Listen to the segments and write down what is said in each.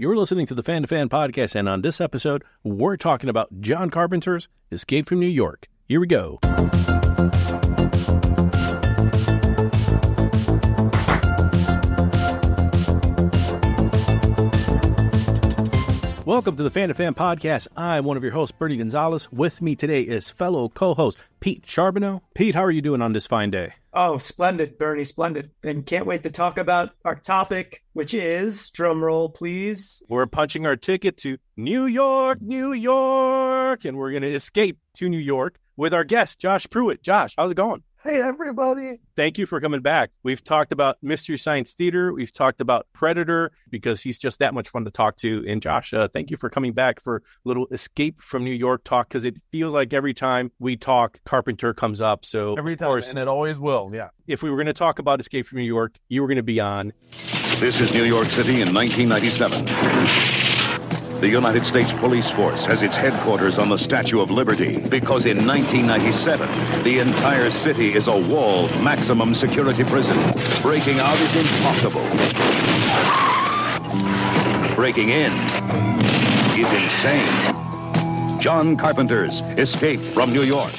You're listening to the Fan2Fan Podcast, and on this episode, we're talking about John Carpenter's Escape from New York. Here we go. Welcome to the Fan2Fan Podcast. I'm one of your hosts, Bernie Gonzalez. With me today is fellow co-host Pete Charbonneau. Pete, how are you doing on this fine day? Oh, splendid, Bernie, splendid. And can't wait to talk about our topic, which is, drum roll, please. We're punching our ticket to New York, New York, and we're going to escape to New York with our guest, Josh Pruett. Josh, how's it going? Hey, everybody. Thank you for coming back. We've talked about Mystery Science Theater. We've talked about Predator because he's just that much fun to talk to. And Josh, thank you for coming back for a little Escape from New York talk, because it feels like every time we talk, Carpenter comes up. So every time, and it always will, yeah. If we were going to talk about Escape from New York, you were going to be on. This is New York City in 1997. The United States Police Force has its headquarters on the Statue of Liberty because in 1997, the entire city is a walled maximum security prison. Breaking out is impossible. Breaking in is insane. John Carpenter's Escape from New York.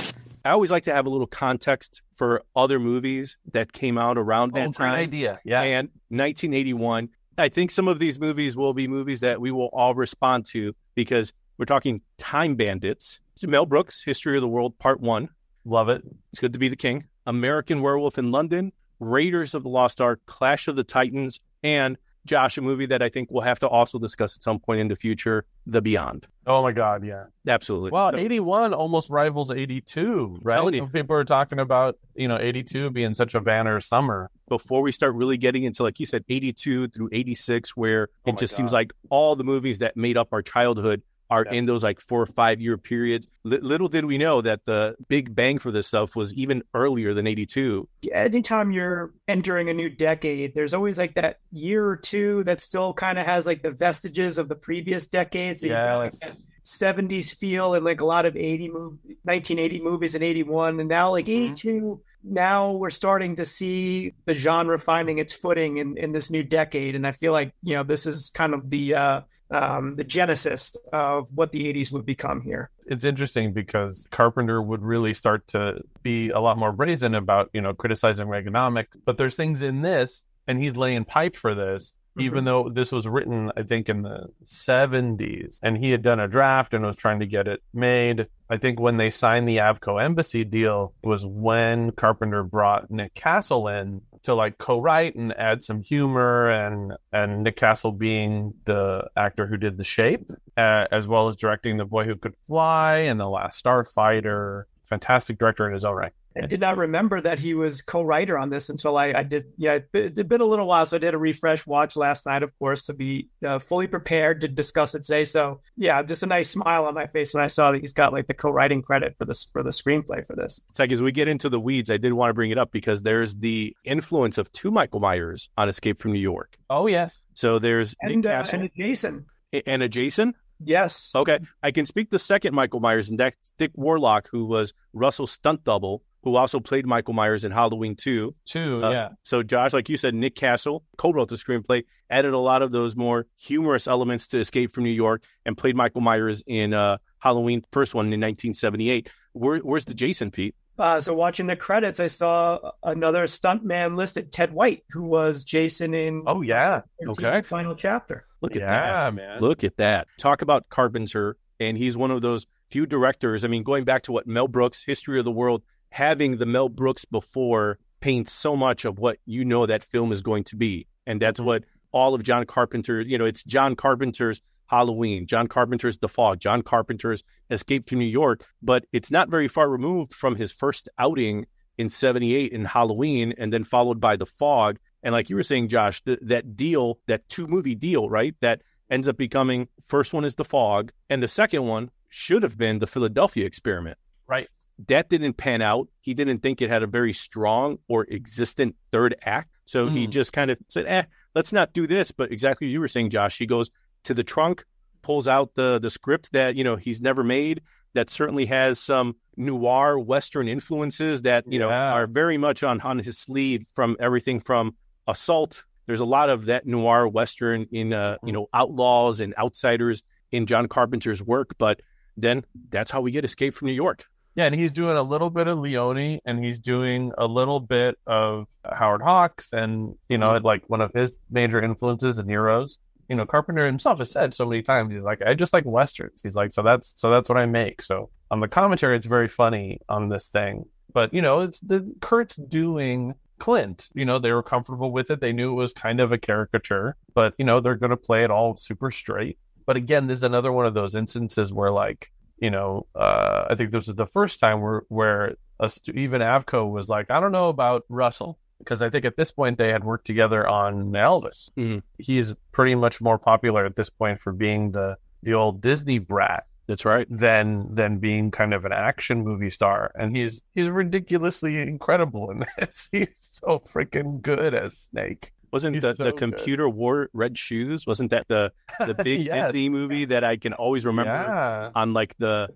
I always like to have a little context for other movies that came out around that time. Great idea, yeah. And 1981. I think some of these movies will be movies that we will all respond to because we're talking Time Bandits, Mel Brooks, History of the World, Part 1. Love it. It's Good to Be the King. American Werewolf in London, Raiders of the Lost Ark, Clash of the Titans, and Josh, a movie that I think we'll have to also discuss at some point in the future, The Beyond. Oh, my God, yeah. Absolutely. Well, 81 almost rivals 82, right? People are talking about, 82 being such a banner summer. Before we start really getting into, like you said, 82 through 86, where it just seems like all the movies that made up our childhood are in those like 4 or 5 year periods. Little did we know that the big bang for this stuff was even earlier than 82. Anytime you're entering a new decade, there's always like that year or two that still kind of has like the vestiges of the previous decade. So you got like that 70s feel and like a lot of 1980 movies in 81. And now like 82, now we're starting to see the genre finding its footing in this new decade. And I feel like, this is kind of the genesis of what the 80s would become here. It's interesting because Carpenter would really start to be a lot more brazen about, criticizing Reaganomics. But there's things in this, and he's laying pipe for this, even though this was written, I think, in the 70s. And he had done a draft and was trying to get it made. I think when they signed the Avco Embassy deal was when Carpenter brought Nick Castle in to like co-write and add some humor, and Nick Castle being the actor who did The Shape, as well as directing The Boy Who Could Fly and The Last Starfighter. Fantastic director in his own right. I did not remember that he was co-writer on this until I did. Yeah, it's been a little while, so I did a refresh watch last night, of course, to be fully prepared to discuss it today. So yeah, just a nice smile on my face when I saw that he's got like the co-writing credit for the screenplay for this. It's like as we get into the weeds, I did want to bring it up because there's the influence of two Michael Myers on Escape from New York. Oh yes. So there's and a Jason. And a Jason? Yes. Okay. I can speak the second Michael Myers, and that's Dick Warlock, who was Russell's stunt double, who also played Michael Myers in Halloween 2. Yeah. So, Josh, like you said, Nick Castle co-wrote the screenplay, added a lot of those more humorous elements to Escape from New York, and played Michael Myers in Halloween, first one in 1978. Where's the Jason, Pete? So watching the credits, I saw another stuntman listed, Ted White, who was Jason in Final Chapter. Look at that, man. Look at that. Talk about Carpenter, and he's one of those few directors. I mean, going back to what Mel Brooks, History of the World, having the Mel Brooks before paints so much of what that film is going to be. And that's what all of John Carpenter, it's John Carpenter's Halloween, John Carpenter's The Fog, John Carpenter's Escape from New York, but it's not very far removed from his first outing in 78 in Halloween, and then followed by The Fog. And like you were saying, Josh, that deal, that 2-movie deal, right, that ends up becoming, first one is The Fog, and the second one should have been The Philadelphia Experiment. Right. That didn't pan out. He didn't think it had a very strong or existent third act. So he just kind of said, let's not do this. But exactly what you were saying, Josh, he goes to the trunk, pulls out the script that, he's never made, that certainly has some noir Western influences that, are very much on his sleeve, from everything from Assault. there's a lot of that noir Western in, outlaws and outsiders in John Carpenter's work. But then that's how we get Escape from New York. Yeah, and he's doing a little bit of Leone, and he's doing a little bit of Howard Hawks, and, like one of his major influences and heroes. Carpenter himself has said so many times, he's like, I just like Westerns. He's like, so that's what I make. So on the commentary, it's very funny on this thing. But, it's Kurt's doing Clint. They were comfortable with it. They knew it was kind of a caricature, but, they're going to play it all super straight. But again, this is another one of those instances where, like, I think this was the first time where even Avco was like, I don't know about Russell, because I think at this point they had worked together on Elvis. Mm-hmm. He's pretty much more popular at this point for being the old Disney brat. That's right. Than being kind of an action movie star. And he's ridiculously incredible in this. He's so freaking good as Snake. Wasn't the computer wore red shoes? Wasn't that the big yes. Disney movie that I can always remember on like the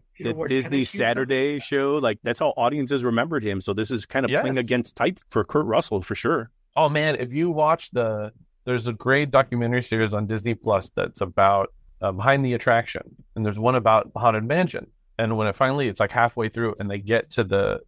Disney Saturday show? Like that's how audiences remembered him. So this is kind of playing against type for Kurt Russell for sure. Oh man, if you watch there's a great documentary series on Disney Plus that's about Behind the Attraction, and there's one about Haunted Mansion. And when it's like halfway through, and they get to the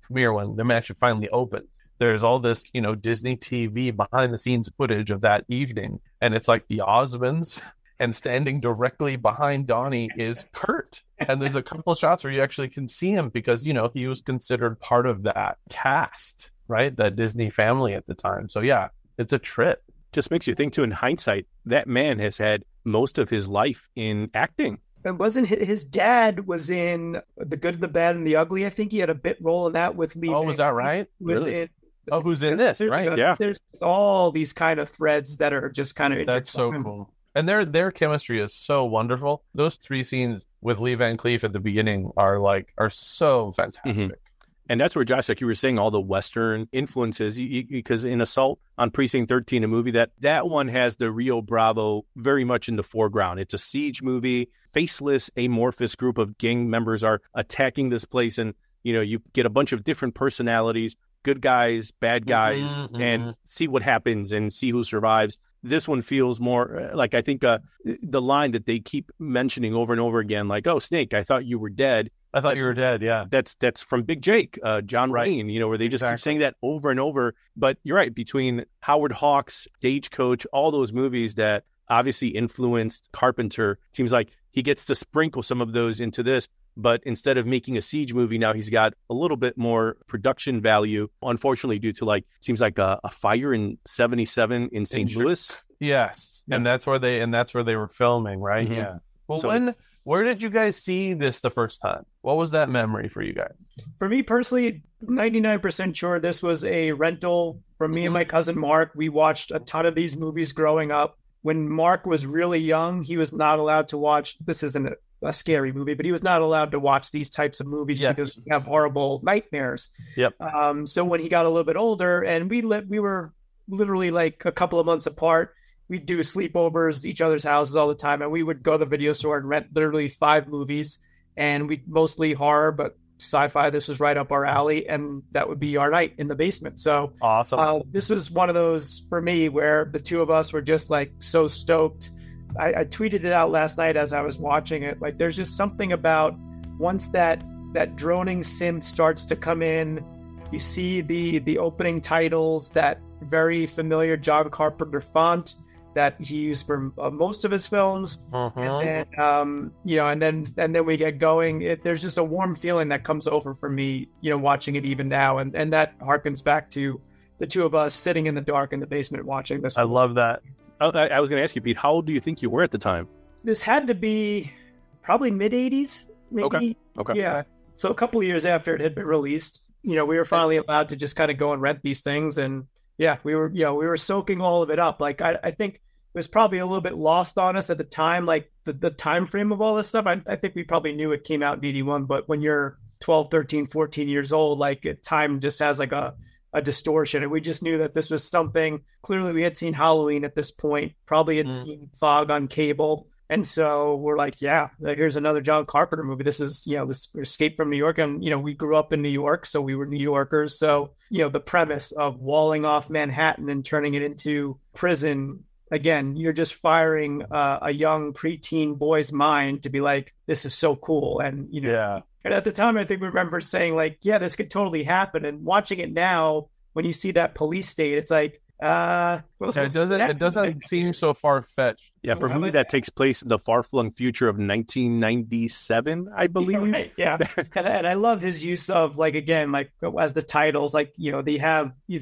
premiere when the mansion finally opens. There's all this, Disney TV behind the scenes footage of that evening. And it's like the Osmonds, and standing directly behind Donnie is Kurt. And there's a couple shots where you actually can see him because, he was considered part of that cast, right? That Disney family at the time. So yeah, it's a trip. Just makes you think too, in hindsight, that man has had most of his life in acting. And wasn't his dad was in The Good, the Bad, and the Ugly? I think he had a bit role in that with Lee. Oh, was that right? Really? Who's in this, right? Yeah. There's all these kind of threads that are just kind of... That's so cool. And their chemistry is so wonderful. Those 3 scenes with Lee Van Cleef at the beginning are so fantastic. Mm-hmm. And that's where, Josh, like you were saying, all the Western influences, because in Assault on Precinct 13, a movie that one has the Rio Bravo very much in the foreground. It's a siege movie. Faceless, amorphous group of gang members are attacking this place. And, you get a bunch of different personalities, good guys, bad guys, and see what happens and see who survives. This one feels more like, I think the line that they keep mentioning over and over again, like, oh, Snake, I thought you were dead. I thought you were dead, yeah. That's from Big Jake, John Wayne, where they just keep saying that over and over. But you're right, between Howard Hawks, Stagecoach, all those movies that obviously influenced Carpenter, seems like he gets to sprinkle some of those into this. But instead of making a siege movie, now he's got a little bit more production value, unfortunately, due to seems like a fire in 1977 in St. Louis. Yes. Yeah. And that's where they were filming, right? Mm-hmm. Yeah. Well, where did you guys see this the first time? What was that memory for you guys? For me personally, 99% sure this was a rental from me and my cousin Mark. We watched a ton of these movies growing up. When Mark was really young, he was not allowed to watch, this isn't a scary movie, but he was not allowed to watch these types of movies because we have horrible nightmares. Yep. So when he got a little bit older, and we were literally like a couple of months apart, we'd do sleepovers at each other's houses all the time, and we would go to the video store and rent literally 5 movies, and we mostly horror, but sci-fi. This was right up our alley, and that would be our night in the basement. So awesome. This was one of those for me where the two of us were just so stoked. I tweeted it out last night as I was watching it. There's just something about once that droning synth starts to come in, you see the opening titles, that very familiar John Carpenter font that he used for most of his films. And then, and then we get going. There's just a warm feeling that comes over for me, watching it even now. And that harkens back to the two of us sitting in the dark in the basement watching this. I love that. I was going to ask you, Pete, how old do you think you were at the time? This had to be probably mid-'80s, maybe. Okay. Yeah. So a couple of years after it had been released, we were finally allowed to just kind of go and rent these things. And yeah, we were soaking all of it up. I think it was probably a little bit lost on us at the time, the time frame of all this stuff. I think we probably knew it came out in 81, but when you're 12, 13, 14 years old, time just has a distortion. And we just knew that this was something. Clearly we had seen Halloween at this point, probably had seen Fog on cable. And so we're like, yeah, here's another John Carpenter movie. This is, this Escape from New York. And, we grew up in New York, so we were New Yorkers. So, the premise of walling off Manhattan and turning it into prison, again, you're just firing a young preteen boy's mind to be like, this is so cool. And, and at the time, I think we remember saying like, yeah, this could totally happen. And watching it now, when you see that police state, it's like, it doesn't seem so far-fetched. Yeah, for me, that takes place in the far-flung future of 1997, I believe. Right, yeah. and I love his use of, like, again, like, as the titles, like, you've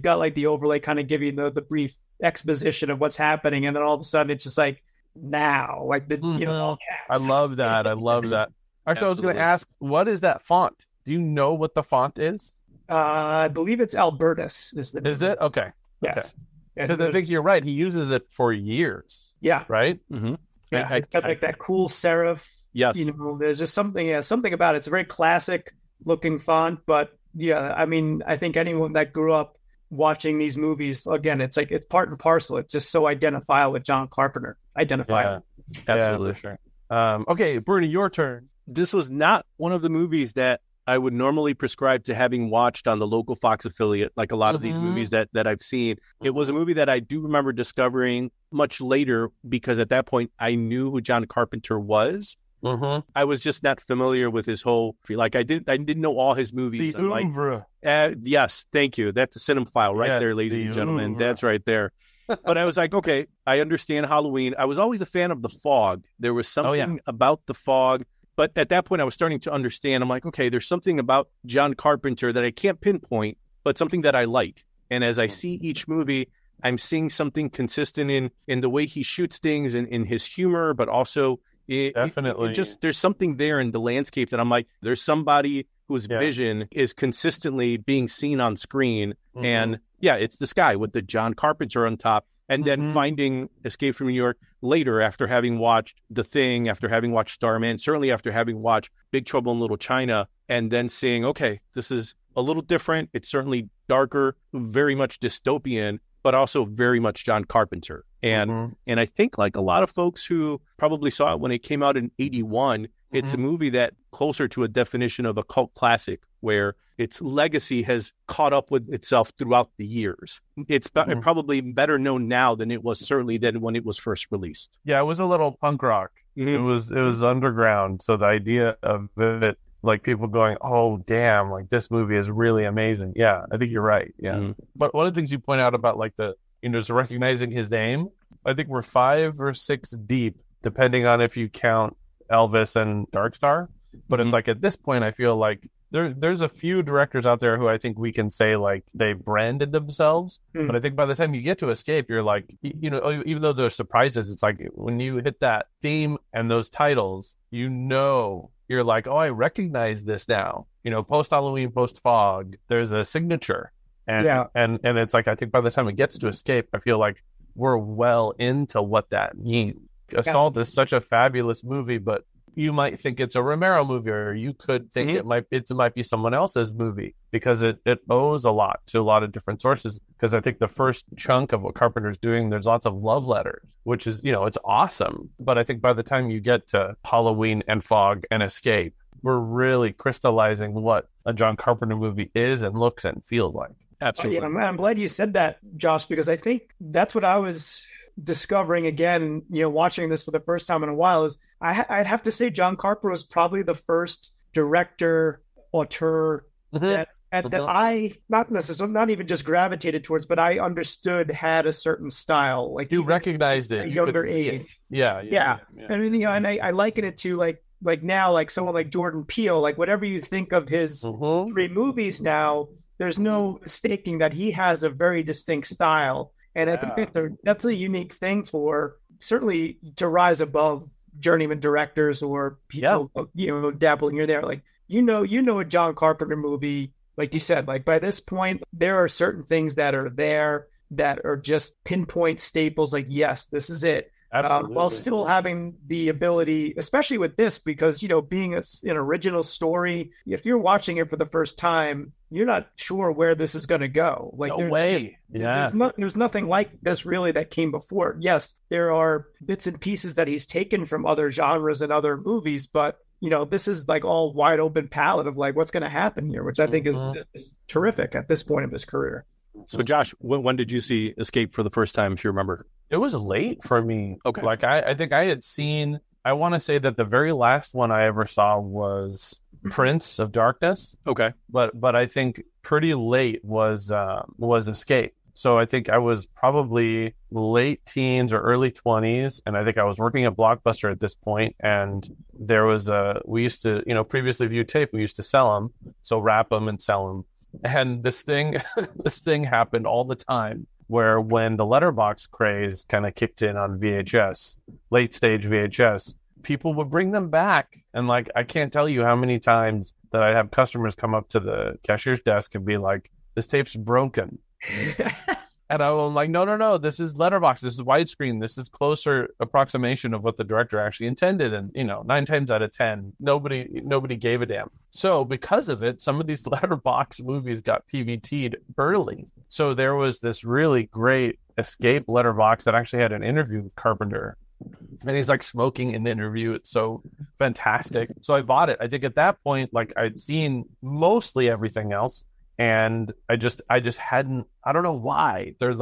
got, like, the overlay kind of giving the brief exposition of what's happening, and then all of a sudden it's just like, now, like, I love that. Actually, I was going to ask, what is that font? Do you know what the font is? I believe it's Albertus. Is it? Okay. Yes. Because I think you're right. He uses it for years. Yeah. Right? Mm-hmm. Yeah. It's got like that cool serif. Yes. There's just something about it. It's a very classic looking font. But yeah, I mean, I think anyone that grew up watching these movies, again, it's like it's part and parcel. It's just so identifiable with John Carpenter. Identifiable. Yeah, absolutely. Yeah, for sure. Okay, Bernie, your turn. This was not one of the movies that I would normally prescribe to having watched on the local Fox affiliate, like a lot of these movies that I've seen. It was a movie that I do remember discovering much later because at that point I knew who John Carpenter was. I was just not familiar with his whole, like I didn't know all his movies. The oeuvre. Yes, thank you. That's a cinephile right there, ladies and gentlemen. Oeuvre. That's right there. But I was like, okay, I understand Halloween. I was always a fan of The Fog. There was something about The Fog. But at that point, I was starting to understand. I'm like, okay, there's something about John Carpenter that I can't pinpoint, but something that I like. And as I see each movie, I'm seeing something consistent in the way he shoots things and in his humor, but also definitely there's something there in the landscape that I'm like, there's somebody whose vision is consistently being seen on screen. And it's this guy with the John Carpenter on top. And then finding Escape from New York later after having watched The Thing, after having watched Starman, certainly after having watched Big Trouble in Little China, and then seeing, okay, this is a little different. It's certainly darker, very much dystopian, but also very much John Carpenter. And I think like a lot of folks who probably saw it when it came out in 81, it's a movie that closer to a definition of a cult classic where its legacy has caught up with itself throughout the years. It's probably better known now than it was certainly than when it was first released. Yeah, it was a little punk rock. It was underground. So the idea of it, like people going, oh, damn, like this movie is really amazing. Yeah, I think you're right. Yeah. But one of the things you point out about like just recognizing his name, I think we're 5 or 6 deep, depending on if you count Elvis and Dark Star. But it's like at this point, I feel like there's a few directors out there who I think we can say like they branded themselves. But I think by the time you get to Escape, you're like, even though there's surprises, it's like when you hit that theme and those titles, you're like, oh, I recognize this now. Post Halloween, post Fog, there's a signature. And it's like, I think by the time it gets to Escape, I feel like we're well into what that means. Assault is such a fabulous movie, but you might think it's a Romero movie, or you could think it might be someone else's movie because it owes a lot to a lot of different sources. Because I think the first chunk of what Carpenter's doing, there's lots of love letters, which is, it's awesome. But I think by the time you get to Halloween and Fog and Escape, we're really crystallizing what a John Carpenter movie is and looks and feels like. Absolutely. I'm glad you said that, Josh, because I think that's what I was discovering again, watching this for the first time in a while, is I'd have to say John Carpenter was probably the first director, auteur that I not necessarily, not even just gravitated towards, but I understood had a certain style. Like you recognized it, younger age. Yeah. I mean, and I liken it to like now, like someone like Jordan Peele, like whatever you think of his 3 movies now, there's no mistaking that he has a very distinct style. And I think that's a unique thing for certainly to rise above journeyman directors or people, dabbling here there. Like, a John Carpenter movie, like you said, like by this point, there are certain things that are there that are just pinpoint staples. Like, yes, this is it. while still having the ability, especially with this, because, being an original story, if you're watching it for the first time, you're not sure where this is going to go. Like, no way. Yeah. There's nothing like this really that came before. Yes, there are bits and pieces that he's taken from other genres and other movies, but this is like all wide open palette of like what's going to happen here, which I think is terrific at this point of his career. So, Josh, when did you see Escape for the first time, if you remember? It was late for me. Okay. Like, I think I had seen, I want to say that the very last one I ever saw was Prince of Darkness. Okay. But I think pretty late was Escape. So I think I was probably late teens or early 20s, and I think I was working at Blockbuster at this point, and there was we used to, previously view tape, we used to sell them, so wrap them and sell them. And this thing happened all the time, where when the letterbox craze kind of kicked in on VHS, late stage VHS, people would bring them back. And like, I can't tell you how many times that I have customers come up to the cashier's desk and be like, this tape's broken. And I'm like, no, this is letterbox, this is widescreen, this is closer approximation of what the director actually intended. And 9 times out of 10, nobody gave a damn. So because of it, some of these letterbox movies got PVT'd early. So there was this really great Escape letterbox that actually had an interview with Carpenter, and he's like smoking in the interview. It's so fantastic. So I bought it. I think at that point, like, I'd seen mostly everything else. And I just hadn't, I don't know why. There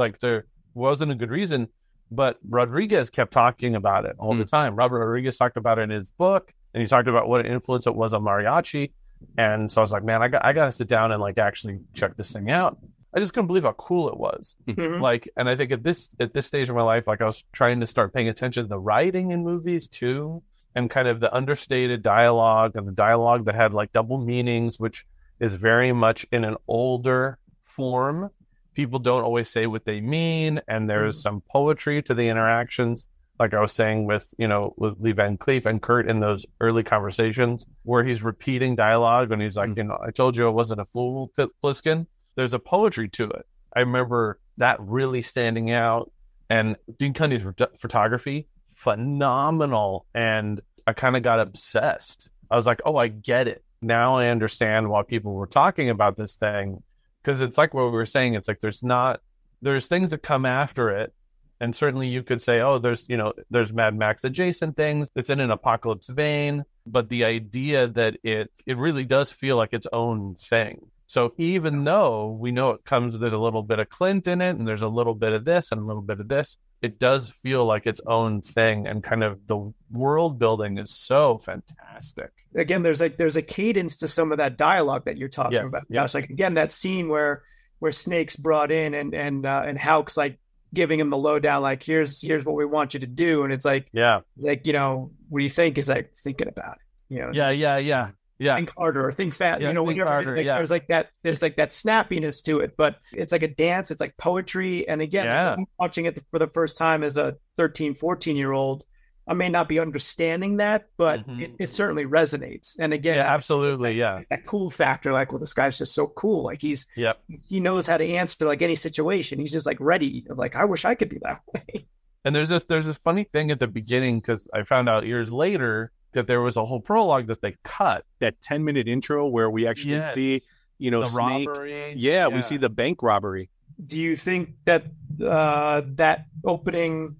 wasn't a good reason, but Rodriguez kept talking about it all the time. Robert Rodriguez talked about it in his book, and he talked about what an influence it was on mariachi. And so I was like, man, I got to sit down and like actually check this thing out. I just couldn't believe how cool it was. Mm-hmm. Like, and I think at this stage of my life, like, I was trying to start paying attention to the writing in movies too, and kind of the understated dialogue, and the dialogue that had like double meanings, which is very much in an older form. People don't always say what they mean, and there's some poetry to the interactions. Like I was saying with Lee Van Cleef and Kurt in those early conversations, where he's repeating dialogue and he's like, I told you I wasn't a fool, Plissken. There's a poetry to it. I remember that really standing out. And Dean Cundy's photography, phenomenal. And I kind of got obsessed. I was like, oh, I get it. Now I understand why people were talking about this thing, because it's like what we were saying. It's like there's things that come after it, and certainly you could say, oh, there's Mad Max adjacent things. It's in an apocalypse vein, but the idea that it really does feel like its own thing. So even though we know there's a little bit of Clint in it, and there's a little bit of this and a little bit of this, it does feel like its own thing, and kind of the world building is so fantastic. Again, there's a cadence to some of that dialogue that you're talking about. Yes. Like, again, that scene where Snake's brought in and Houck's like giving him the lowdown, like, here's what we want you to do, and it's like, what do you think? Is like, thinking about it. Yeah. Think harder or think fast. Harder, there's like that snappiness to it, but it's like a dance. It's like poetry. And again, I'm watching it for the first time as a 13, 14-year-old. I may not be understanding that, but it certainly resonates. And again, absolutely. It's that cool factor. Like, well, this guy's just so cool. Like, he knows how to answer like any situation. He's just like ready. Like, I wish I could be that way. And there's this funny thing at the beginning, because I found out years later that there was a whole prologue that they cut. That 10-minute intro where we actually see, the Snake. Robbery. Yeah, we see the bank robbery. Do you think that that opening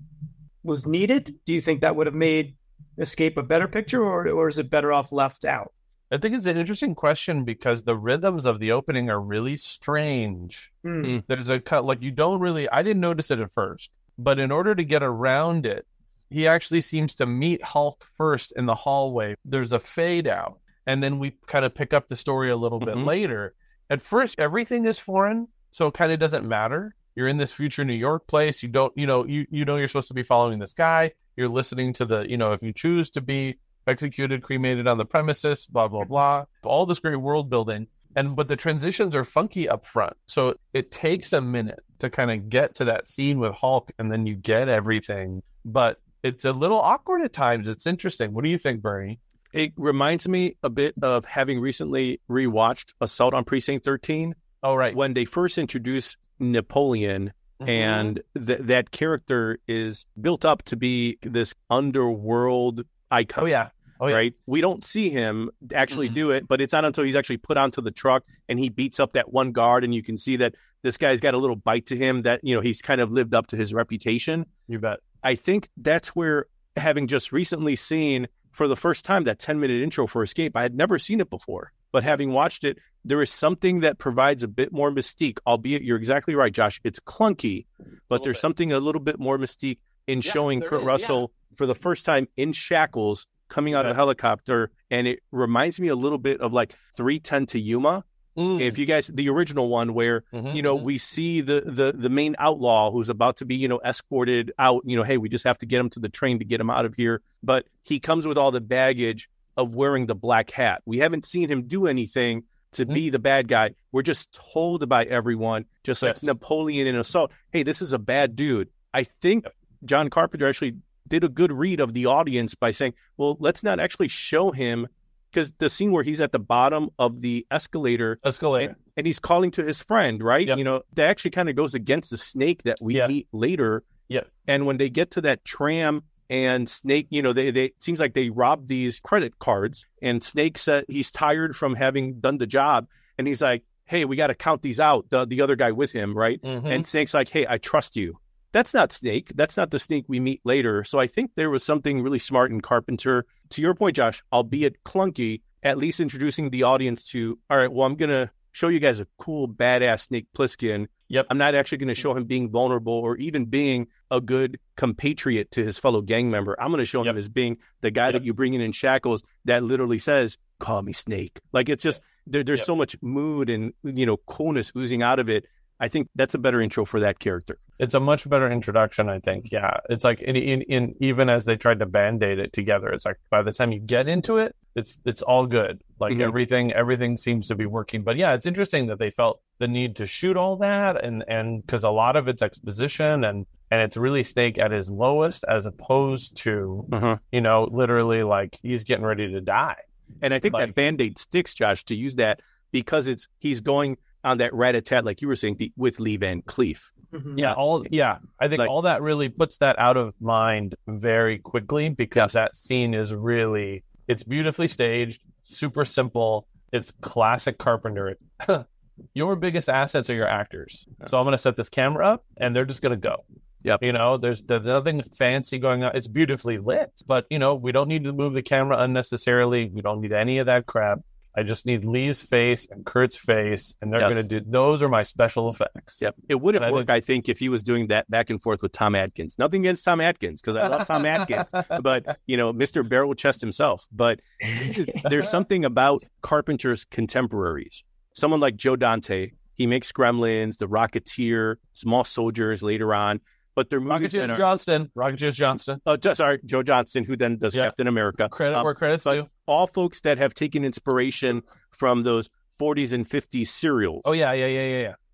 was needed? Do you think that would have made Escape a better picture, or is it better off left out? I think it's an interesting question, because the rhythms of the opening are really strange. There's a cut, like, I didn't notice it at first, but in order to get around it, he actually seems to meet Hulk first in the hallway. There's a fade out, and then we kind of pick up the story a little bit later. At first, everything is foreign, so it kind of doesn't matter. You're in this future New York place. You don't, you're supposed to be following this guy. You're listening to the, if you choose to be executed, cremated on the premises, blah, blah, blah. All this great world building. But the transitions are funky up front. So it takes a minute to kind of get to that scene with Hulk, and then you get everything. But it's a little awkward at times. It's interesting. What do you think, Bernie? It reminds me a bit of having recently rewatched Assault on Precinct 13. Oh, right. When they first introduced Napoleon, And that character is built up to be this underworld icon. Oh yeah. Right? We don't see him actually do it, but it's not until he's actually put onto the truck and he beats up that one guard, and you can see that this guy's got a little bite to him, that, you know, he's kind of lived up to his reputation. You bet. I think that's where, having just recently seen for the first time that 10-minute intro for Escape, I had never seen it before, but having watched it, there is something that provides a bit more mystique, albeit you're exactly right, Josh. It's clunky, but there's something a little bit more mystique in showing Kurt Russell for the first time in shackles coming out of a helicopter. And it reminds me a little bit of like 3:10 to Yuma. If you guys, the original one where, you know, we see the main outlaw who's about to be, you know, escorted out, you know, hey, we just have to get him to the train to get him out of here. But he comes with all the baggage of wearing the black hat. We haven't seen him do anything to be the bad guy. We're just told by everyone, just like Napoleon in Assault, hey, this is a bad dude. I think John Carpenter actually did a good read of the audience by saying, well, let's not actually show him, because the scene where he's at the bottom of the escalator and he's calling to his friend, right? You know, that actually kind of goes against the Snake that we meet later. And when they get to that tram and Snake, you know, they it seems like they robbed these credit cards, and Snake said he's tired from having done the job. And he's like, hey, we got to count these out. The other guy with him, right? And Snake's like, hey, I trust you. That's not Snake. That's not the Snake we meet later. So I think there was something really smart in Carpenter. To your point, Josh, albeit clunky, at least introducing the audience to, all right, well, I'm going to show you guys a cool, badass Snake Plissken. I'm not actually going to show him being vulnerable or even being a good compatriot to his fellow gang member. I'm going to show him as being the guy that you bring in shackles that literally says, call me Snake. Like, it's just, there's so much mood and, you know, coolness oozing out of it. I think that's a better intro for that character. It's a much better introduction, I think. Yeah, it's like in even as they tried to band-aid it together, it's like by the time you get into it, it's all good. Like everything seems to be working. But yeah, it's interesting that they felt the need to shoot all that, and because a lot of it's exposition and it's really Snake at his lowest, as opposed to you know, literally like he's getting ready to die. And I think that band-aid sticks, Josh, to use that, because he's going on that rat-a-tat, like you were saying, with Lee Van Cleef. I think all that really puts that out of mind very quickly, because that scene is really, it's beautifully staged, super simple. It's classic Carpenter. Your biggest assets are your actors. So I'm going to set this camera up and they're just going to go. You know, there's nothing fancy going on. It's beautifully lit, but you know, we don't need to move the camera unnecessarily. We don't need any of that crap. I just need Lee's face and Kurt's face, and they're going to do, those are my special effects. It wouldn't work, I think, if he was doing that back and forth with Tom Atkins. Nothing against Tom Atkins, because I love Tom Atkins, but, you know, Mr. Barrel Chest himself. But there's something about Carpenter's contemporaries. Someone like Joe Dante, he makes Gremlins, The Rocketeer, Small Soldiers later on. But they're movies Rocketeers Johnston. Joe Johnston, who then does Captain America. Credit where credit's due. All folks that have taken inspiration from those 40s and 50s serials.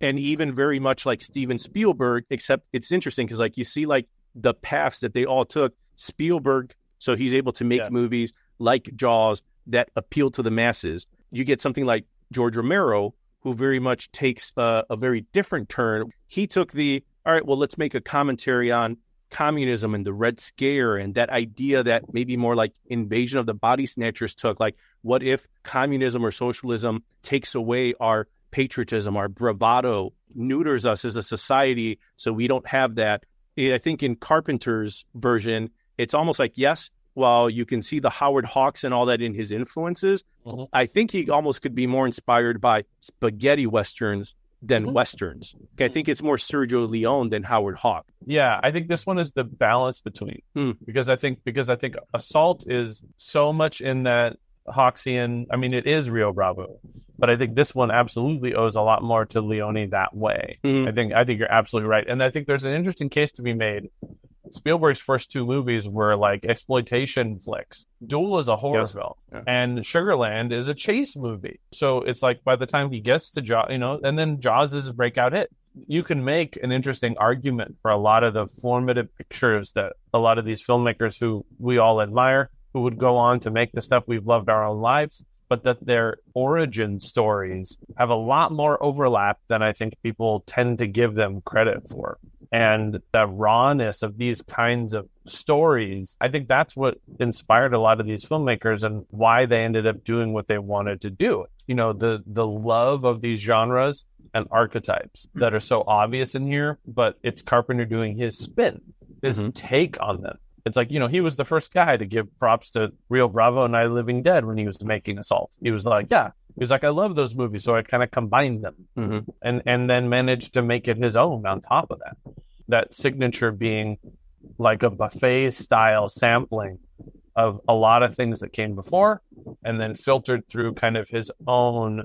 And even very much like Steven Spielberg, except it's interesting because, like, you see, like, the paths that they all took. Spielberg, so he's able to make movies like Jaws that appeal to the masses. You get something like George Romero, who very much takes a very different turn. He took all right, well, let's make a commentary on communism and the Red Scare and that idea that maybe more like Invasion of the Body Snatchers took. Like, what if communism or socialism takes away our patriotism, our bravado, neuters us as a society so we don't have that? I think in Carpenter's version, it's almost like, yes, while you can see the Howard Hawks and all that in his influences, I think he almost could be more inspired by spaghetti westerns than westerns. I think it's more Sergio Leone than Howard Hawk. Yeah, I think this one is the balance between because I think Assault is so much in that Hawksian. I mean, it is Rio Bravo, but I think this one absolutely owes a lot more to Leone that way. I think you're absolutely right, and I think there's an interesting case to be made. Spielberg's first two movies were like exploitation flicks. Duel is a horror film, and Sugarland is a chase movie. So it's like by the time he gets to Jaws, you know, and then Jaws is a breakout hit. You can make an interesting argument for a lot of the formative pictures that a lot of these filmmakers who we all admire, who would go on to make the stuff we've loved our own lives, but that their origin stories have a lot more overlap than I think people tend to give them credit for. and the rawness of these kinds of stories. I think that's what inspired a lot of these filmmakers and why they ended up doing what they wanted to do. You know, the love of these genres and archetypes that are so obvious in here, but it's Carpenter doing his spin, his take on them. It's like, you know, he was the first guy to give props to Rio Bravo and Night of the Living Dead when he was making Assault. He was like, I love those movies, so I kind of combined them and then managed to make it his own on top of that. That signature being like a buffet style sampling of a lot of things that came before and then filtered through kind of his own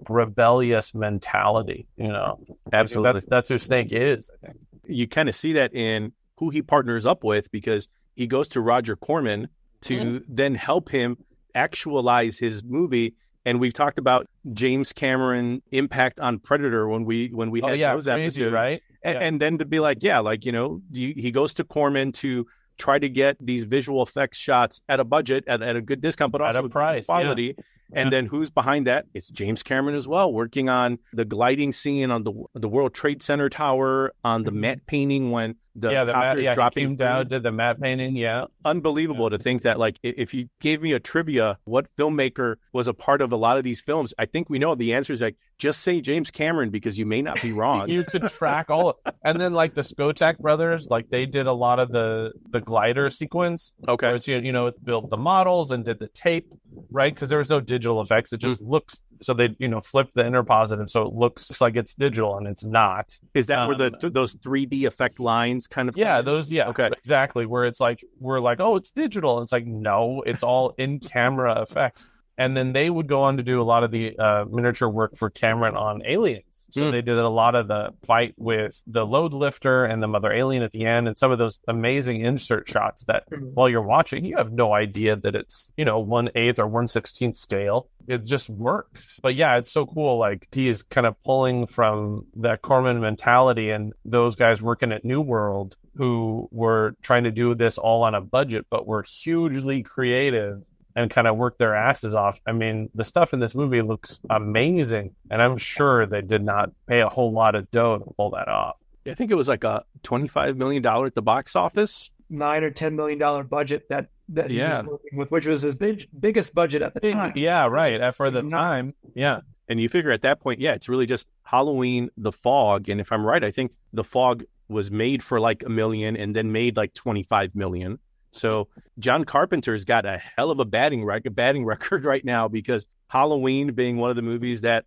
rebellious mentality, you know. Absolutely. That's who Snake is, I think. You kind of see that in who he partners up with, because he goes to Roger Corman to then help him actualize his movie. And we've talked about James Cameron impact on Predator when we had those episodes, right? And then to be like, he goes to Corman to try to get these visual effects shots at a budget, at a good discount, but also at a price, quality. Yeah. And then who's behind that? It's James Cameron as well, working on the gliding scene on the World Trade Center tower, on the matte painting when the copter's dropping. He came down, did the matte painting, Unbelievable to think that, like, if you gave me a trivia, what filmmaker was a part of a lot of these films, I think we know the answer is like, just say James Cameron because you may not be wrong. You could track all and then like the Skotak brothers, like they did a lot of the glider sequence. Okay. Where it's, you know, it built the models and did the tape, right? Because there was no digital effects. It just looks, so they, you know, flip the inner positive so it looks like it's digital and it's not. Is that where those 3D effect lines kind of okay, exactly, where it's like we're like, oh, it's digital, and it's like, no, it's all in camera effects. And then they would go on to do a lot of the miniature work for Cameron on Aliens. So they did a lot of the fight with the load lifter and the mother alien at the end, and some of those amazing insert shots that while you're watching, you have no idea that it's, you know, 1/8 or 1/16 scale. It just works. But yeah, it's so cool. Like, he is kind of pulling from that Corman mentality and those guys working at New World who were trying to do this all on a budget, but were hugely creative and kind of work their asses off. I mean, the stuff in this movie looks amazing, and I'm sure they did not pay a whole lot of dough to pull that off. I think it was like a $25 million at the box office. $9 or $10 million budget that he was working with, which was his biggest budget at the time. Yeah, right. For the time. Yeah. And you figure at that point, it's really just Halloween, The Fog. And if I'm right, I think The Fog was made for like $1 million and then made like $25 million. So John Carpenter's got a hell of a batting record right now, because Halloween being one of the movies that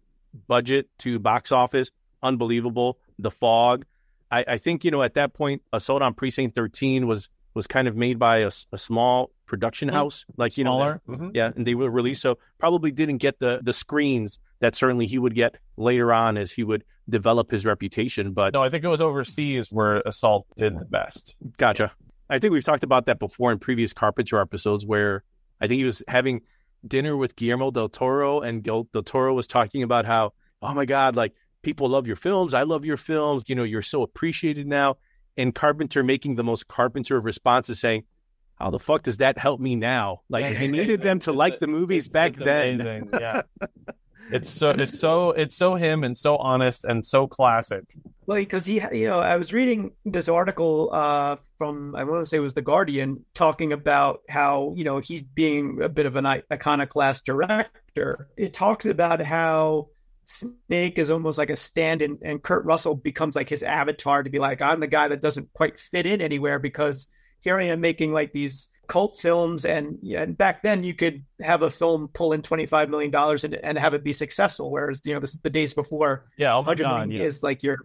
budget to box office, unbelievable. The Fog. I think, you know, at that point, Assault on Precinct 13 was kind of made by a small production house, like, smaller. You know, and they were released. So probably didn't get the screens that certainly he would get later on as he would develop his reputation. But no, I think it was overseas where Assault did the best. Gotcha. I think we've talked about that before in previous Carpenter episodes, where I think he was having dinner with Guillermo del Toro, and del Toro was talking about how, oh my God, like, people love your films. I love your films. You know, you're so appreciated now. And Carpenter making the most Carpenter of responses, saying, how the fuck does that help me now? Like, I needed them to like the movies back then. Amazing. Yeah. It's so him and so honest and so classic. Well, because he, you know, I was reading this article from, I want to say it was The Guardian, talking about how, you know, he's being a bit of an iconoclast director. It talks about how Snake is almost like a stand-in, and Kurt Russell becomes like his avatar to be like, I'm the guy that doesn't quite fit in anywhere, because here I am making like these cult films, and back then you could have a film pull in $25 million and have it be successful, whereas, you know, this is the days before. $100 million is like your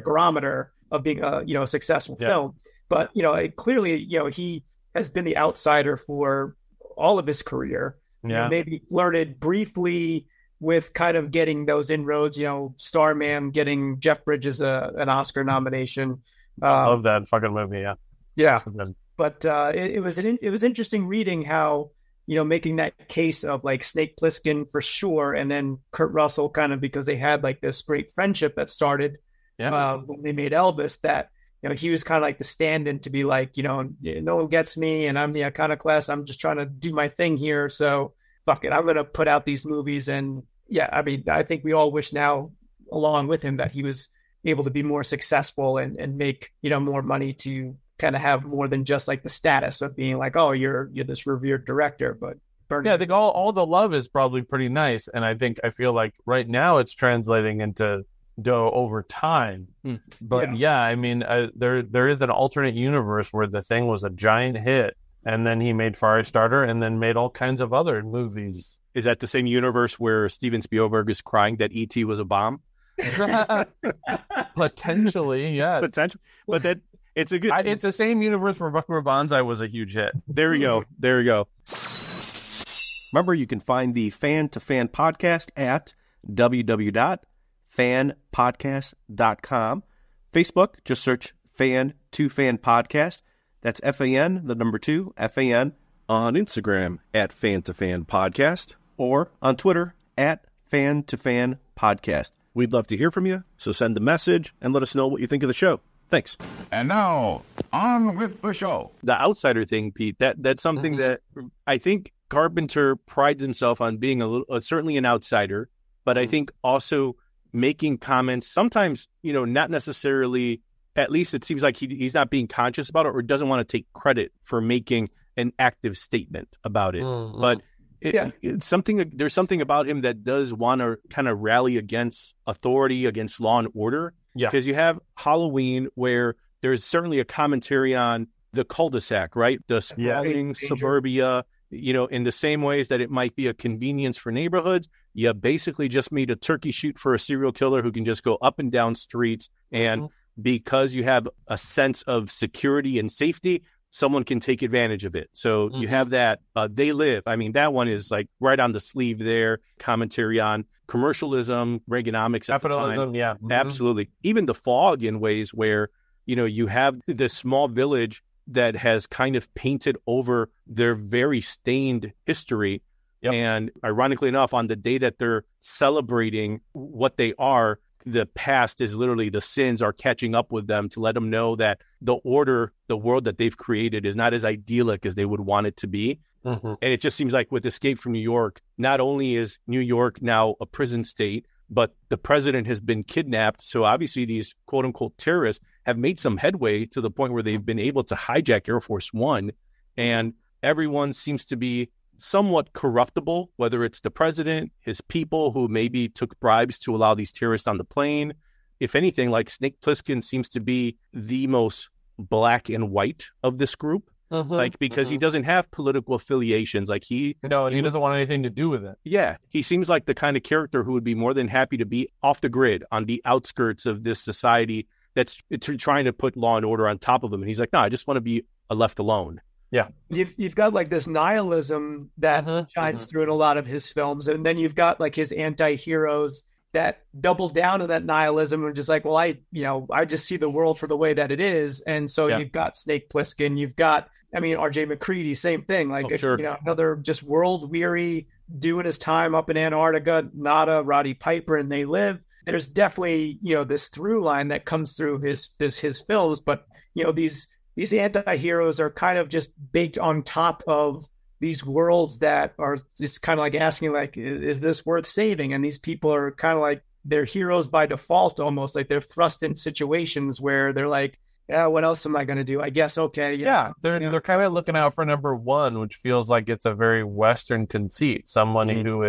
barometer of being a successful film. But, you know, clearly, you know, he has been the outsider for all of his career. You know, maybe flirted briefly with kind of getting those inroads, you know, Starman, getting Jeff Bridges an Oscar nomination. I love that fucking movie. Yeah. But it was interesting reading how, you know, making that case of like Snake Plissken for sure, and then Kurt Russell, kind of because they had like this great friendship that started when they made Elvis, that, you know, he was kind of like the stand-in to be like, you know, no one gets me and I'm the iconoclast. I'm just trying to do my thing here. So fuck it, I'm going to put out these movies. And I mean, I think we all wish now, along with him, that he was able to be more successful and make, more money to kind of have more than just like the status of being like, oh, you're this revered director. But I think all the love is probably pretty nice. And I feel like right now it's translating into dough over time. But I mean, there is an alternate universe where The Thing was a giant hit, and then he made Firestarter and then made all kinds of other movies. Is that the same universe where Steven Spielberg is crying that E.T. was a bomb? Potentially, yes. Potentially. But that it's a good... it's the same universe where Buckaroo Banzai was a huge hit. There we go. Remember, you can find the Fan2Fan Podcast at www.fanpodcast.com. Facebook, just search Fan2Fan Podcast. That's FAN, the number 2, FAN. On Instagram at Fan2Fan Podcast, or on Twitter at Fan2Fan Podcast. We'd love to hear from you, so send a message and let us know what you think of the show. Thanks. And now, on with the show. The outsider thing, Pete, that's something that I think Carpenter prides himself on being certainly an outsider, but I think also making comments, sometimes, not necessarily, at least it seems like he's not being conscious about it or doesn't want to take credit for making an active statement about it. But it's something, there's something about him that does want to kind of rally against authority, against law and order. Yeah. Because you have Halloween where there's certainly a commentary on the cul-de-sac, right? The sprawling suburbia, in the same ways that it might be a convenience for neighborhoods. You basically just made a turkey shoot for a serial killer who can just go up and down streets. And because you have a sense of security and safety, someone can take advantage of it. So you have that. They Live. I mean, that one is like right on the sleeve there. Commentary on commercialism, Reaganomics at capitalism, the time. Absolutely. Even The Fog in ways where, you have this small village that has kind of painted over their very stained history. And ironically enough, on the day that they're celebrating what they are, the past is literally the sins are catching up with them to let them know that the order, the world that they've created is not as idyllic as they would want it to be. And it just seems like with Escape from New York, not only is New York now a prison state, but the president has been kidnapped. So obviously these quote unquote terrorists have made some headway to the point where they've been able to hijack Air Force One. And everyone seems to be somewhat corruptible, whether it's the president, his people who maybe took bribes to allow these terrorists on the plane. If anything, like Snake Plissken seems to be the most black and white of this group. Because he doesn't have political affiliations. He doesn't want anything to do with it. Yeah. He seems like the kind of character who would be more than happy to be off the grid on the outskirts of this society that's trying to put law and order on top of him. And he's like, no, I just want to be left alone. Yeah. You've got like this nihilism that shines through in a lot of his films. And then you've got like his anti-heroes that double down on that nihilism and just like, well, I just see the world for the way that it is. And so you've got Snake Plissken, you've got, R.J. McCready, same thing. Like, another just world weary, doing his time up in Antarctica, Nada, Roddy Piper, and They Live. There's definitely, this through line that comes through his films. But, these anti-heroes are kind of just baked on top of these worlds that are just kind of like asking, like, is this worth saving? And these people are kind of like, they're heroes by default, almost like they're thrust in situations where they're like, yeah, what else am I going to do? I guess, okay. They're kind of looking out for number one, which feels like it's a very Western conceit. Someone who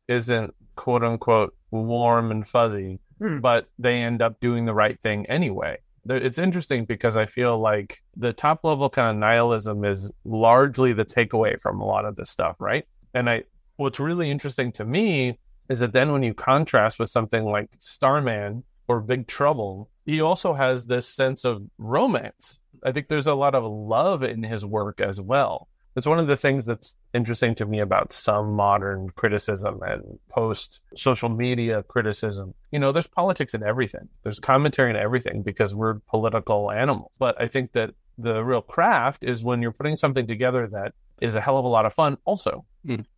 isn't quote unquote warm and fuzzy, but they end up doing the right thing anyway. It's interesting because I feel like the top level kind of nihilism is largely the takeaway from a lot of this stuff, right? And what's really interesting to me is that then when you contrast with something like Starman or Big Trouble, he also has this sense of romance. I think there's a lot of love in his work as well. It's one of the things that's interesting to me about some modern criticism and post-social media criticism. There's politics in everything. There's commentary in everything because we're political animals. But I think that the real craft is when you're putting something together that is a hell of a lot of fun also.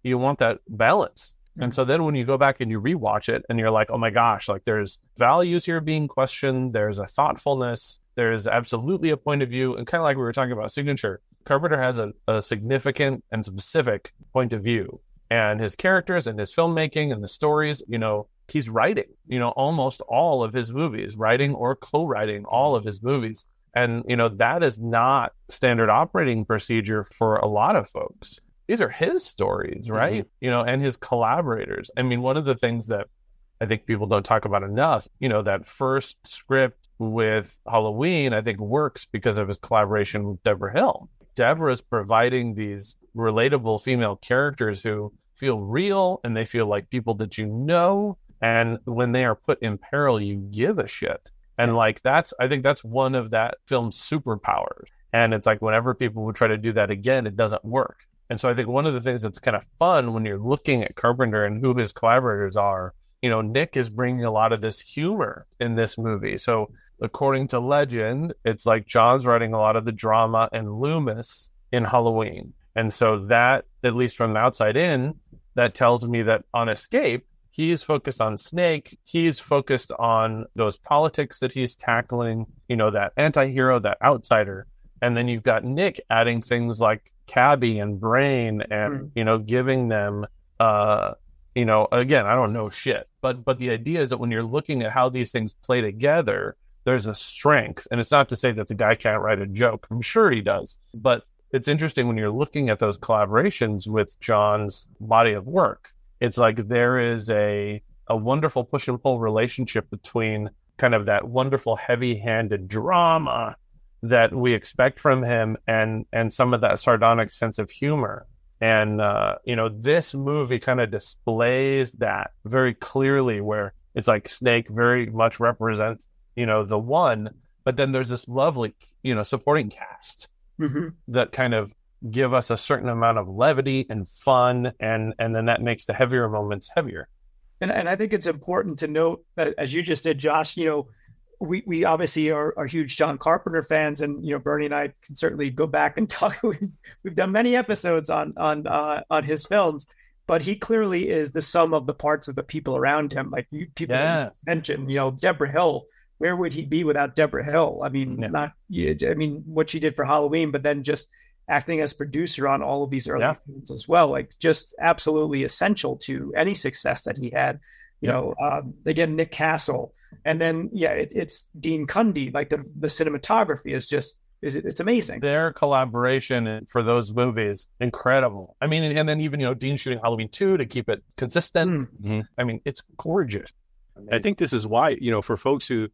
You want that balance. And so then when you go back and you rewatch it and you're like, oh my gosh, like there's values here being questioned. There's a thoughtfulness. There's absolutely a point of view. And kind of like we were talking about Signature, Carpenter has a significant and specific point of view. And his characters and his filmmaking and the stories, he's writing, almost all of his movies, writing or co-writing all of his movies. And, that is not standard operating procedure for a lot of folks. These are his stories, right? And his collaborators. I mean, one of the things that I think people don't talk about enough, that first script with Halloween, I think works because of his collaboration with Deborah Hill. Deborah's providing these relatable female characters who feel real and they feel like people that and when they are put in peril, you give a shit. And I think that's one of that film's superpowers. And it's like whenever people would try to do that again, it doesn't work. And so I think one of the things that's kind of fun when you're looking at Carpenter and who his collaborators are, Nick is bringing a lot of this humor in this movie. So according to legend, it's like John's writing a lot of the drama and Loomis in Halloween. And so that, at least from the outside in, that tells me that on Escape, he's focused on Snake. He's focused on those politics that he's tackling, that anti-hero, that outsider. And then you've got Nick adding things like Cabby and Brain and, giving them, again, I don't know shit. But the idea is that when you're looking at how these things play together, there's a strength. And it's not to say that the guy can't write a joke. I'm sure he does. But it's interesting when you're looking at those collaborations with John's body of work. It's like there is a wonderful push and pull relationship between kind of that wonderful heavy-handed drama that we expect from him and some of that sardonic sense of humor. And, this movie kind of displays that very clearly where it's like Snake very much represents, the one, but then there's this lovely, supporting cast that kind of give us a certain amount of levity and fun, and then that makes the heavier moments heavier. And I think it's important to note, as you just did, Josh, we obviously are huge John Carpenter fans, and Bernie and I can certainly go back and talk. We've done many episodes on his films, but he clearly is the sum of the parts of the people around him. Like people mentioned, Deborah Hill. Where would he be without Deborah Hill? I mean, what she did for Halloween, but then just acting as producer on all of these early films as well, like just absolutely essential to any success that he had. Again, Nick Castle, and then it's Dean Cundy. Like the cinematography is just it's amazing. Their collaboration for those movies, incredible. I mean, and then even Dean shooting Halloween 2 to keep it consistent. I mean, it's gorgeous. I think this is why for folks who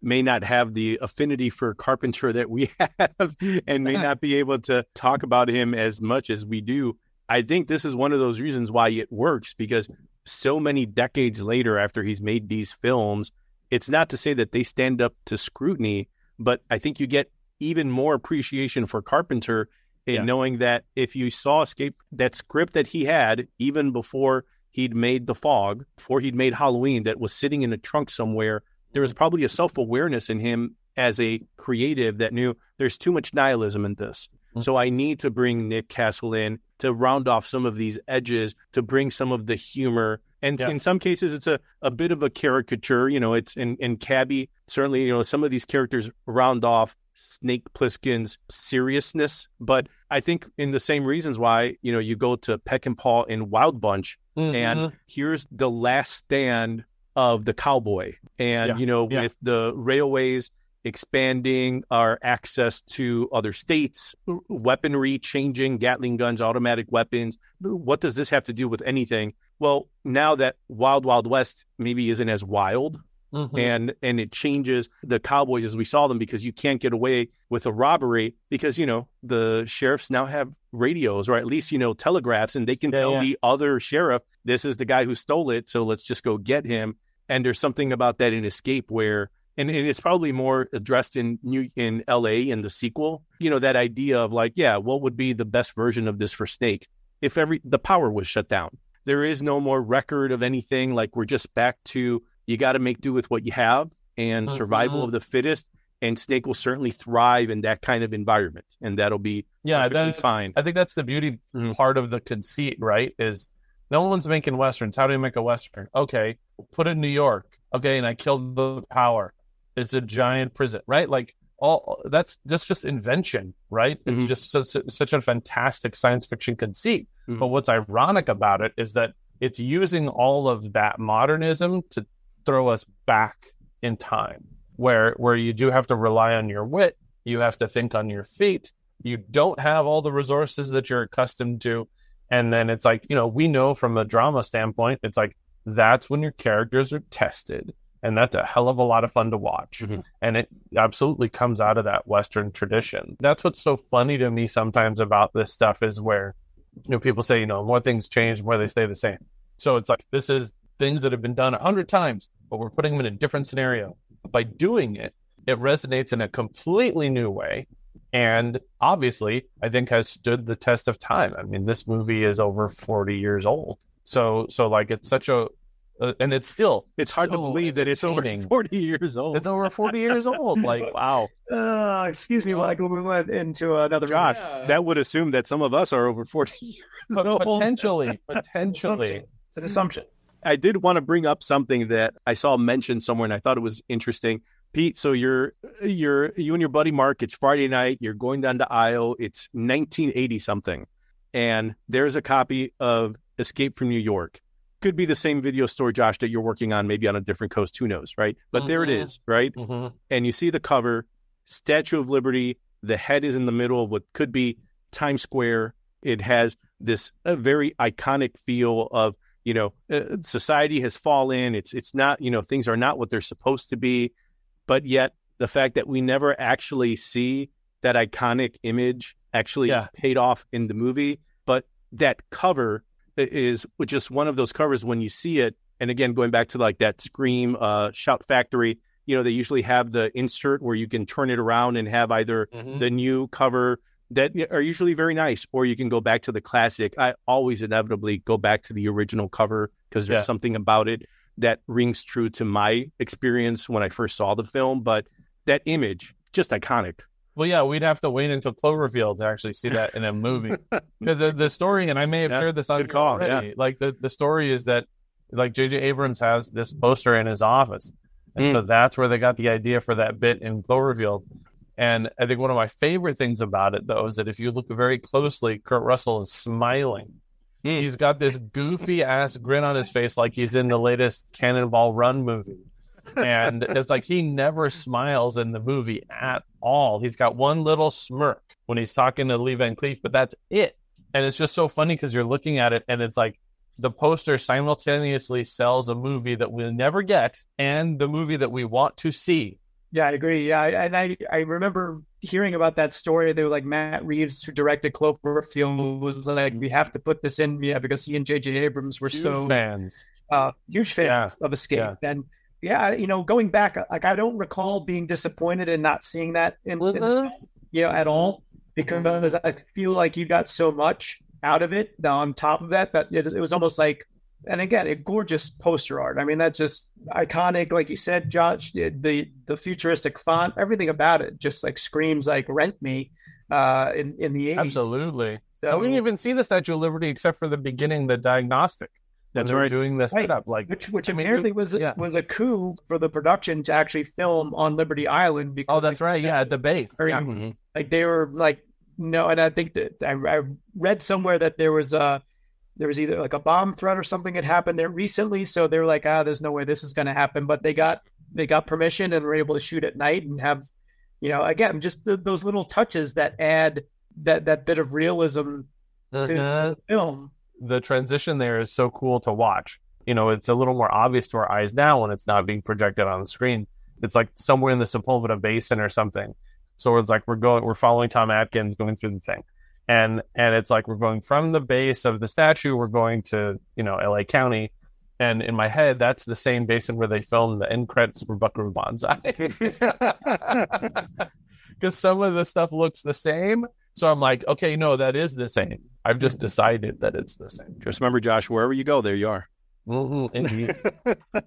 may not have the affinity for Carpenter that we have and may not be able to talk about him as much as we do. I think this is one of those reasons why it works, because so many decades later after he's made these films, it's not to say that they stand up to scrutiny, but I think you get even more appreciation for Carpenter in knowing that if you saw Escape, that script that he had even before he'd made The Fog, before he'd made Halloween, that was sitting in a trunk somewhere, there was probably a self-awareness in him as a creative that knew there's too much nihilism in this. So I need to bring Nick Castle in to round off some of these edges, to bring some of the humor. And in some cases, it's a bit of a caricature. It's in Cabby, certainly, some of these characters round off Snake Plissken's seriousness. But I think in the same reasons why, you go to Peckinpah in Wild Bunch, and here's the last stand of the cowboy. And, with the railways expanding our access to other states, weaponry changing, Gatling guns, automatic weapons. What does this have to do with anything? Well, now that Wild Wild West maybe isn't as wild, and it changes the cowboys as we saw them, because you can't get away with a robbery because, the sheriffs now have radios, or at least, telegraphs, and they can tell the other sheriff, this is the guy who stole it, so let's just go get him. And there's something about that in Escape where, and it's probably more addressed in LA in the sequel, that idea of like, what would be the best version of this for Snake if the power was shut down? There is no more record of anything. Like, we're just back to, you got to make do with what you have, and survival of the fittest. And Snake will certainly thrive in that kind of environment, and that'll be perfectly fine. I think that's the beauty part of the conceit, right? Is no one's making Westerns. How do you make a Western? Okay, put it in New York. Okay, and I killed the power. It's a giant prison, right? Like, all that's just invention, right? It's just such a fantastic science fiction conceit. But what's ironic about it is that it's using all of that modernism to throw us back in time, where you do have to rely on your wit, you have to think on your feet, you don't have all the resources that you're accustomed to. And then it's like, we know from a drama standpoint, it's like, that's when your characters are tested. And that's a hell of a lot of fun to watch. Mm-hmm. And it absolutely comes out of that Western tradition. That's what's so funny to me sometimes about this stuff is where, people say, more things change, more they stay the same. So it's like, this is things that have been done 100 times, but we're putting them in a different scenario. By doing it, it resonates in a completely new way. And obviously, I think has stood the test of time. I mean, this movie is over 40 years old. So like, it's such a, and it's hard to believe that it's over 40 years old. It's over 40 years old. Like, wow. Excuse me, Michael, we went into another. Josh, that would assume that some of us are over 40 years old. Potentially. It's an assumption. I did want to bring up something that I saw mentioned somewhere, and I thought it was interesting. Pete, so you and your buddy Mark, it's Friday night, you're going down to aisle, it's 1980 something, and there's a copy of Escape from New York. Could be the same video store, Josh, that you're working on, maybe on a different coast, who knows, right? But there it is, right? Mm-hmm. And you see the cover, Statue of Liberty, the head is in the middle of what could be Times Square. It has this very iconic feel of, society has fallen. It's not, things are not what they're supposed to be. But yet the fact that we never actually see that iconic image actually paid off in the movie, but that cover is just one of those covers when you see it. And again, going back to like that Scream Shout Factory, they usually have the insert where you can turn it around and have either the new cover that are usually very nice, or you can go back to the classic. I always inevitably go back to the original cover because there's something about it that rings true to my experience when I first saw the film. But that image, just iconic. Well, yeah, we'd have to wait until Cloverfield to actually see that in a movie. Because the story, and I may have shared this on already, like the story is that like J.J. Abrams has this poster in his office. And so that's where they got the idea for that bit in Cloverfield. And I think one of my favorite things about it, though, is that if you look very closely, Kurt Russell is smiling. He's got this goofy-ass grin on his face like he's in the latest Cannonball Run movie. And it's like he never smiles in the movie at all. He's got one little smirk when he's talking to Lee Van Cleef, but that's it. And it's just so funny because you're looking at it and it's like the poster simultaneously sells a movie that we'll never get and the movie that we want to see. Yeah, I agree. Yeah, and I remember hearing about that story. They were like Matt Reeves, who directed Cloverfield, was like, we have to put this in, because he and J.J. Abrams were huge fans of Escape. Yeah. And going back, like I don't recall being disappointed in not seeing that in at all, because I feel like you got so much out of it. Now on top of that it was almost like. And again, a gorgeous poster art. I mean, that's just iconic. Like you said, Josh, the futuristic font, everything about it just like screams like Rent Me in the 80s. Absolutely. So we didn't even see the Statue of Liberty except for the beginning, the diagnostic. That's right. Doing this setup, like which apparently was a coup for the production to actually film on Liberty Island. Because that's right. Yeah, at the base. Like they were like, no, and I think that I read somewhere that there was either like a bomb threat or something had happened there recently. So they were like, there's no way this is going to happen. But they got permission and were able to shoot at night and have, again, just those little touches that add that bit of realism to the film. The transition there is so cool to watch. It's a little more obvious to our eyes now when it's not being projected on the screen. It's like somewhere in the Sepulveda Basin or something. So it's like we're following Tom Atkins going through the thing. And it's like we're going from the base of the statue, we're going to, LA County. And in my head, that's the same basin where they filmed the end credits for Buckaroo Banzai. Because some of the stuff looks the same. So I'm like, okay, no, that is the same. I've just decided that it's the same. Just remember, Josh, wherever you go, there you are.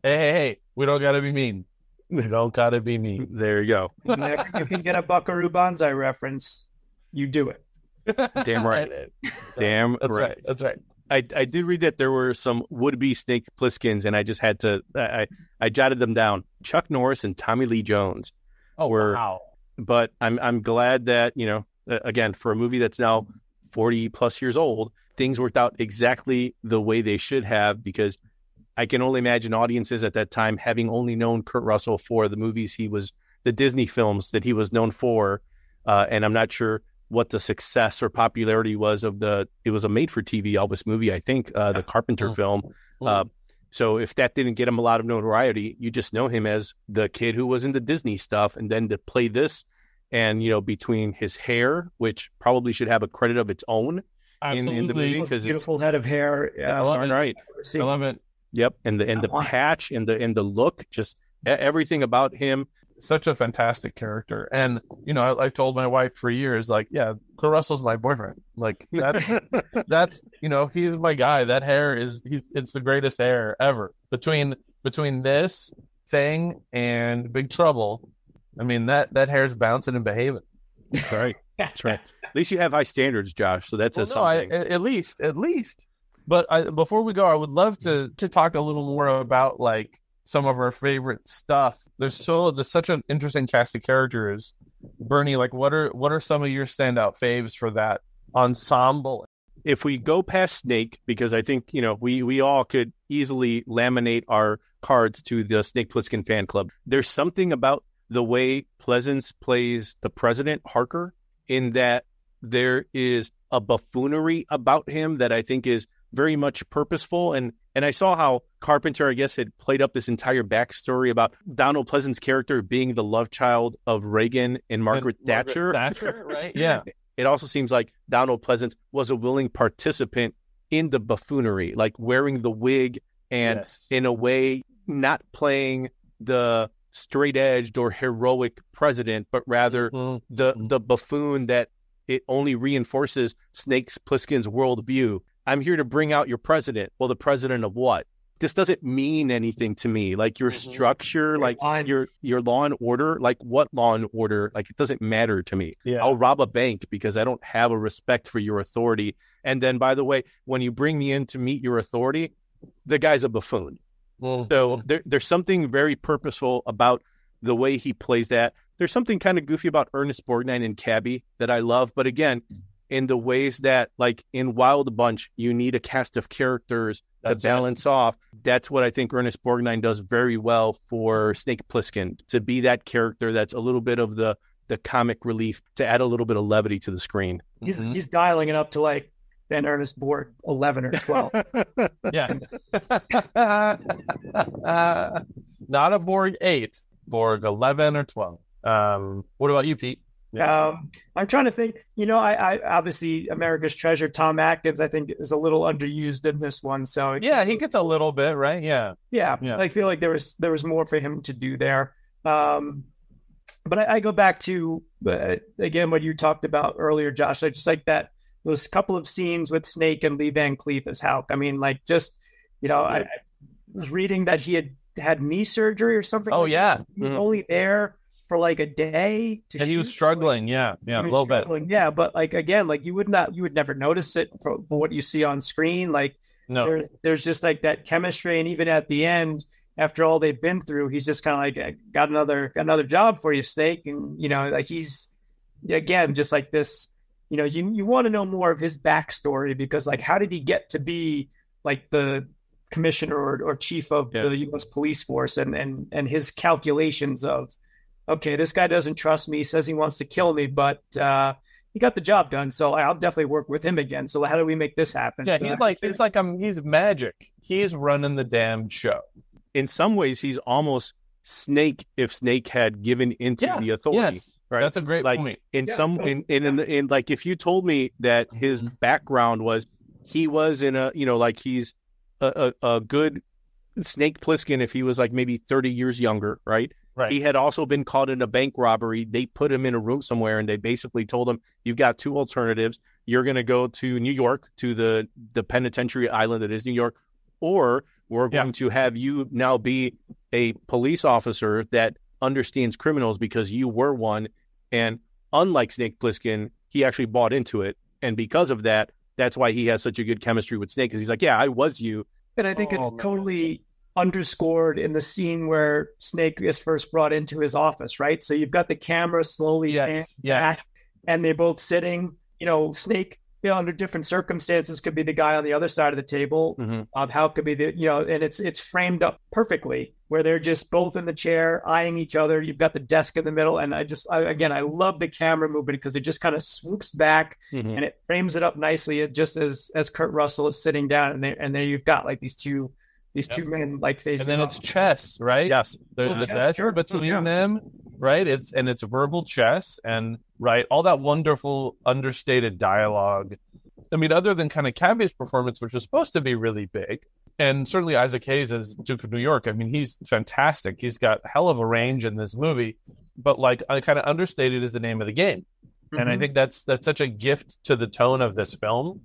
Hey, we don't got to be mean. We don't got to be mean. There you go. You can get a Buckaroo Banzai reference. You do it. Damn right. That's right. I did read that there were some would-be Snake Plisskens, and I just had to I jotted them down. Chuck Norris and Tommy Lee Jones. Wow. But I'm glad that again, for a movie that's now 40 plus years old, things worked out exactly the way they should have, because I can only imagine audiences at that time having only known Kurt Russell for the movies the Disney films that he was known for. And I'm not sure what the success or popularity was it was a made-for-TV Elvis movie, I think, the Carpenter film. So if that didn't get him a lot of notoriety, you just know him as the kid who was into Disney stuff. And then to play this, and, between his hair, which probably should have a credit of its own in the movie, because beautiful head of hair. I love it. Yep. And the patch and the look, just everything about him. Such a fantastic character. And, I've told my wife for years, like, yeah, Kurt Russell's my boyfriend. Like, that's, he's my guy. That hair it's the greatest hair ever. Between this thing and Big Trouble, I mean, that hair's bouncing and behaving. That's right. That's right. At least you have high standards, Josh. So that's something. At least. But before we go, I would love to talk a little more about, like, some of our favorite stuff. There's such an interesting cast of characters. Bernie, like, what are some of your standout faves for that ensemble? If we go past Snake, because I think, we all could easily laminate our cards to the Snake Plissken fan club. There's something about the way Pleasence plays the president, Harker, in that there is a buffoonery about him that I think is very much purposeful. And I saw how Carpenter, I guess, had played up this entire backstory about Donald Pleasence's character being the love child of Reagan and Margaret Thatcher. Right? Yeah. It also seems like Donald Pleasence was a willing participant in the buffoonery, like wearing the wig and in a way not playing the straight-edged or heroic president, but rather the buffoon that it only reinforces Snake Plissken's worldview. I'm here to bring out your president. Well, the president of what? This doesn't mean anything to me. Like your structure, like your law and order, like what law and order? Like it doesn't matter to me. Yeah. I'll rob a bank because I don't have a respect for your authority. And then, by the way, when you bring me in to meet your authority, the guy's a buffoon. So there's something very purposeful about the way he plays that. There's something kind of goofy about Ernest Borgnine and Cabby that I love. But again, in the ways that, like in Wild Bunch, you need a cast of characters to balance off. That's what I think Ernest Borgnine does very well for Snake Plissken, to be that character that's a little bit of the comic relief, to add a little bit of levity to the screen. He's dialing it up to like an Ernest Borg 11 or 12. Yeah. Not a Borg 8, Borg 11 or 12. What about you, Pete? I'm trying to think, I obviously America's Treasure, Tom Atkins, I think is a little underused in this one. So he gets a little bit, right? Yeah. I feel like there was more for him to do there. But I go back to, again, what you talked about earlier, Josh. I just like that, those couple of scenes with Snake and Lee Van Cleef as Hulk. I mean, like just, I was reading that he had knee surgery or something. Oh, yeah. He was only there for like a day and he was struggling. Yeah, a little bit. Yeah, but like again, like you would never notice it for what you see on screen. Like no, there's just like that chemistry, and even at the end, after all they've been through, he's just kind of like, got another job for you, Snake, and like he's again just like this. You want to know more of his backstory, because like how did he get to be like the commissioner or chief of the U.S. police force, and his calculations of, okay, this guy doesn't trust me, says he wants to kill me, but he got the job done, so I'll definitely work with him again. So how do we make this happen? Yeah, so he's magic. He's running the damn show. In some ways, he's almost Snake if Snake had given into the authority. Yes. Right? That's a great point. In like if you told me that his background was he was in a like he's a good Snake Plissken if he was like maybe 30 years younger, right? Right. He had also been caught in a bank robbery. They put him in a room somewhere, and they basically told him, you've got two alternatives. You're going to go to New York, to the penitentiary island that is New York, or we're going to have you now be a police officer that understands criminals because you were one. And unlike Snake Plissken, he actually bought into it. And because of that, that's why he has such a good chemistry with Snake, because he's like, yeah, I was you. And I think it's totally underscored in the scene where Snake is first brought into his office, right? So you've got the camera slowly back, and they're both sitting. Snake under different circumstances could be the guy on the other side of the table. How it could be and it's framed up perfectly where they're just both in the chair eyeing each other. You've got the desk in the middle, and I love the camera movement because it just kind of swoops back and it frames it up nicely. Just as Kurt Russell is sitting down, and there you've got like these two men like facing. And then it's chess, right? Yes, there's the chess between them, right? It's verbal chess, and right, all that wonderful understated dialogue. I mean, other than kind of Cabbie's performance, which was supposed to be really big, and certainly Isaac Hayes as Duke of New York. I mean, he's fantastic. He's got a hell of a range in this movie, but like, I kind of understated is the name of the game. And I think that's such a gift to the tone of this film.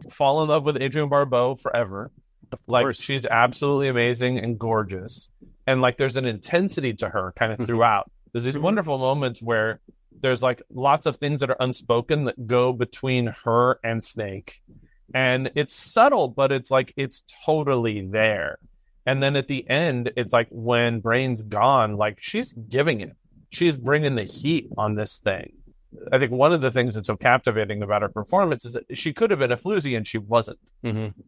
Fall in love with Adrienne Barbeau forever. Like, she's absolutely amazing and gorgeous. And like, there's an intensity to her kind of throughout. There's these wonderful moments where there's like lots of things that are unspoken that go between her and Snake. And it's subtle, but it's like, it's totally there. And then at the end, it's like when Brain's gone, like she's giving it. She's bringing the heat on this thing. I think one of the things that's so captivating about her performance is that she could have been a floozy and she wasn't.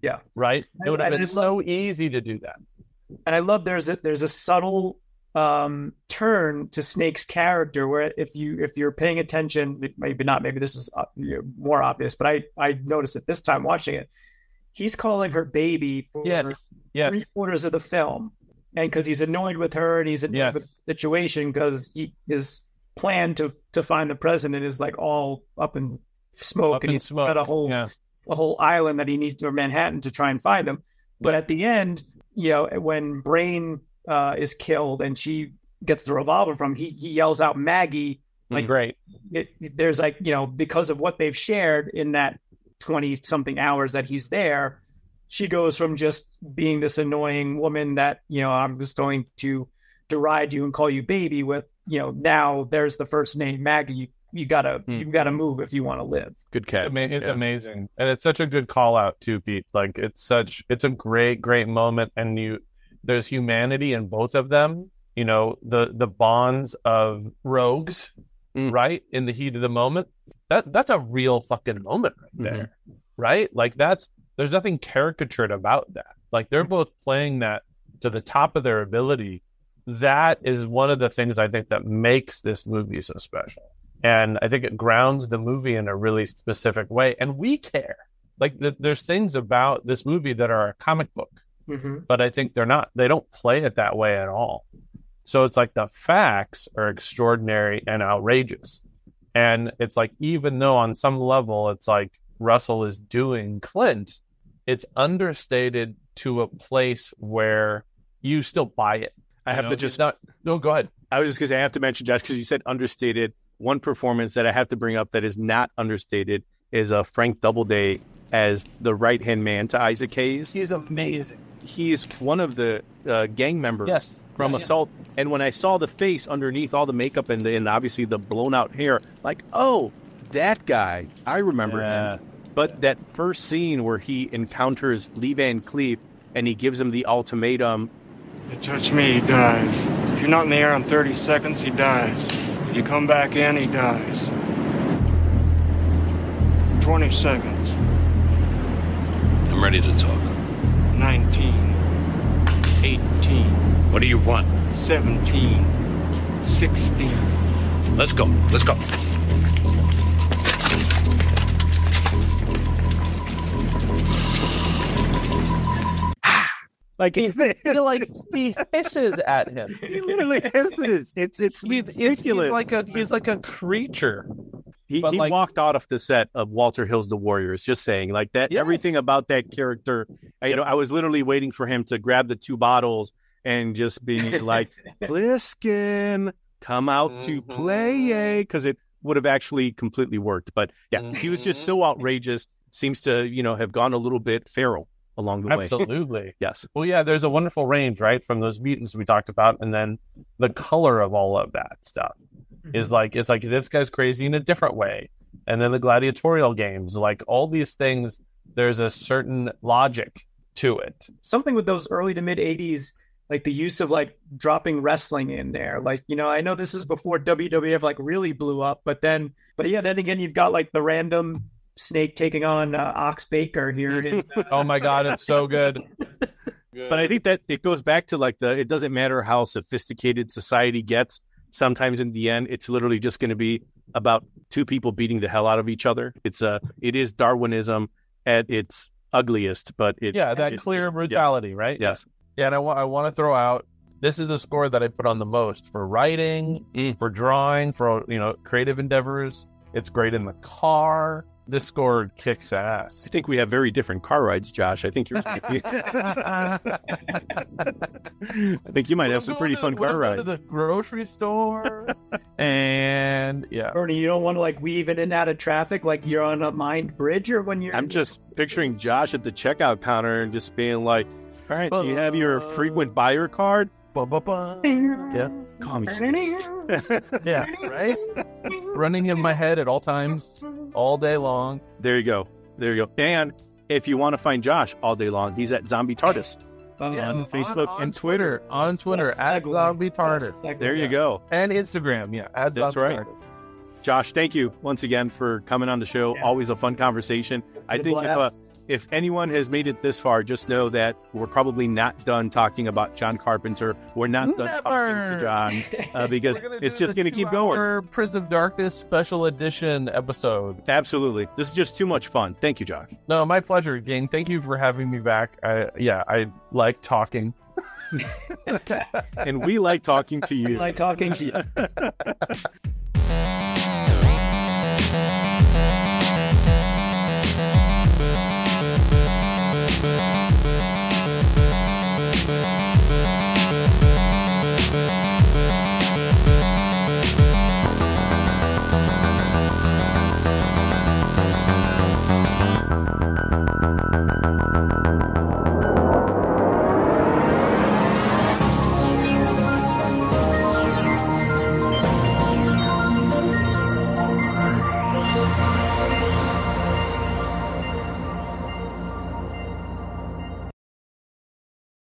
Yeah. Right? It would have been so easy to do that. And I love there's a subtle turn to Snake's character where if you're paying attention, maybe not, maybe this is more obvious, but I noticed it this time watching it. He's calling her baby for 3/4 of the film, and because he's annoyed with her and he's annoyed with the situation because his plan to find the president is like all up in smoke, and he's got a whole island that he needs to, or Manhattan, to try and find him. But at the end, when Brain is killed and she gets the revolver from him, he yells out Maggie. Like, great. There's like, because of what they've shared in that 20 something hours that he's there, she goes from just being this annoying woman that, I'm just going to deride you and call you baby, with, now there's the first name, Maggie. You gotta move if you want to live. Good catch. It's amazing. And it's such a good call out too, Pete. Like, it's a great moment. And there's humanity in both of them. The bonds of rogues, right? In the heat of the moment. That's a real fucking moment right there. Right? Like, there's nothing caricatured about that. Like, they're both playing that to the top of their ability. That is one of the things I think that makes this movie so special. And I think it grounds the movie in a really specific way. And we care. Like, there's things about this movie that are a comic book, but I think they don't play it that way at all. So it's like the facts are extraordinary and outrageous. And it's like, even though on some level it's like Russell is doing Clint, it's understated to a place where you still buy it. I have to just... No, go ahead. I was just going to say, I have to mention, Josh, because you said understated. One performance that I have to bring up that is not understated is Frank Doubleday as the right-hand man to Isaac Hayes. He's amazing. He's one of the gang members from Assault. And when I saw the face underneath all the makeup and obviously the blown-out hair, like, oh, that guy, I remember him. But that first scene where he encounters Lee Van Cleef and he gives him the ultimatum. You touch me, he dies. If you're not in the air in 30 seconds, he dies. If you come back in, he dies. 20 seconds. I'm ready to talk. 19. 18. What do you want? 17. 16. Let's go. Like, he hisses at him. He literally hisses. It's ridiculous. He's like a creature. He walked out of the set of Walter Hill's The Warriors, just saying, like, that. Yes. Everything about that character. I was literally waiting for him to grab the 2 bottles and just be like, Plissken, come out to play, because it would have actually completely worked. But he was just so outrageous. Seems to have gone a little bit feral along the way. Absolutely. Yes. Well, there's a wonderful range, right, from those mutants we talked about, and then the color of all of that stuff is like, it's like, this guy's crazy in a different way. And then the gladiatorial games, like, all these things, there's a certain logic to it. Something with those early to mid 80s, like the use of like dropping wrestling in there. Like, I know this is before WWF like really blew up, but then again, you've got like the random Snake taking on Ox Baker here. Oh my God, it's so good. But I think that it goes back to like it doesn't matter how sophisticated society gets. Sometimes in the end, it's literally just going to be about two people beating the hell out of each other. It is Darwinism at its ugliest, but that clear brutality, right? Yes. Yeah, and I want to throw out, this is the score that I put on the most for writing, for drawing, for creative endeavors. It's great in the car. This score kicks ass. I think we have very different car rides, Josh. I think you're. I think you might have some pretty fun car rides. To the grocery store, and Bernie, you don't want to like weave in and out of traffic like you're on a mined bridge, or when you're. I'm just picturing Josh at the checkout counter and just being like, "All right, do you have your frequent buyer card?" Yeah. Call me Steve. Yeah, right? Running in my head at all times, all day long. There you go. And if you want to find Josh all day long, he's at Zombie TARDIS on Facebook and Twitter. On Twitter, at Zombie TARDIS. There you go. And Instagram, at That's Zombie right. TARDIS. Josh, thank you once again for coming on the show. Yeah. Always a fun conversation. I think if anyone has made it this far, just know that we're probably not done talking about John Carpenter. We're not done talking to John because it's just going to keep going. Prince of Darkness special edition episode. Absolutely. This is just too much fun. Thank you, Josh. No, my pleasure, gang. Thank you for having me back. I like talking. And we like talking to you.